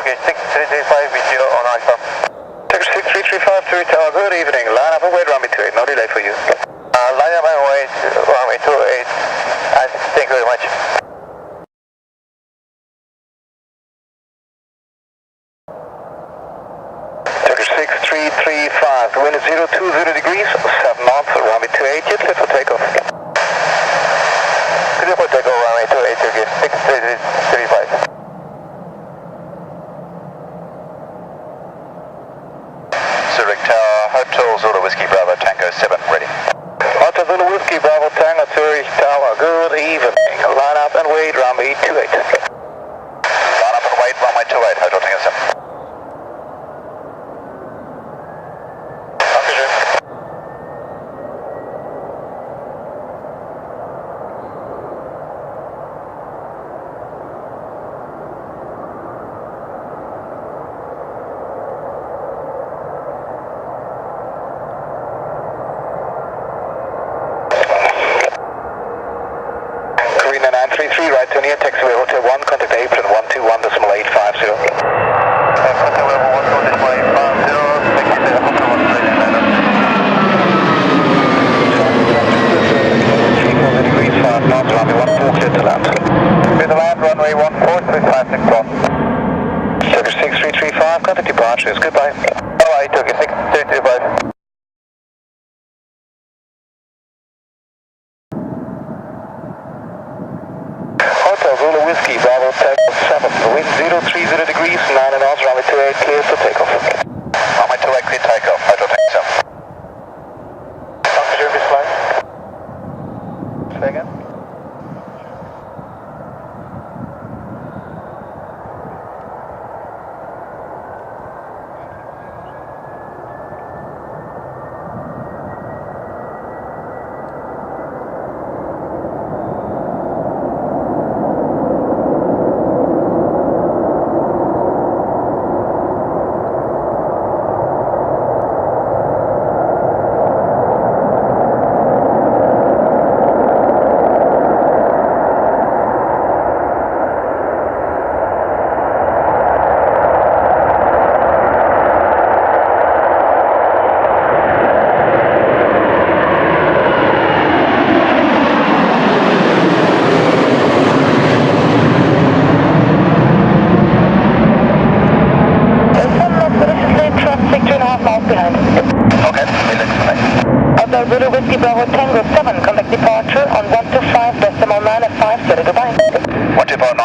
Turkish 6335 with you on Alpha. Turkish 6335 to Tower, good evening. Line up and wait runway 28, no delay for you. Line up and wait runway 28. Thank you very much. Turkish 6335, the wind is 020 degrees, 7 knots, runway 28, jet clear for takeoff. Clear for takeoff, runway 28, Turkish 6335. Zurich Tower, Hotel Zulu Whiskey Bravo Tango 7, ready. Hotel Zulu Whiskey Bravo Tango Zurich Tower, good evening. Line up and wait, runway 28. Line up and wait, runway 28, Hotel Tango 7. Karina 933, right to near taxiway Hotel 1, contact apron 121.850. Hotel level 1.850, taxi to Hotel 1, ladies and gentlemen. 3 degrees, 5 knots, runway 14, clear to land. Clear to land, runway 14, 356 Turkish 6335, contact departures, goodbye. Alright, Turkish 6335. Hotel Zulu Whiskey, Bravo Tango 7, wind 030 degrees, 9 knots, runway 28, clear for takeoff. Runway 28, clear takeoff, Hotel Tango 7. Dr. Jeremy's flight. Say again? Hotel Zulu Whiskey Bravo Tango 7, contact departure on 125.950, goodbye. 125.950,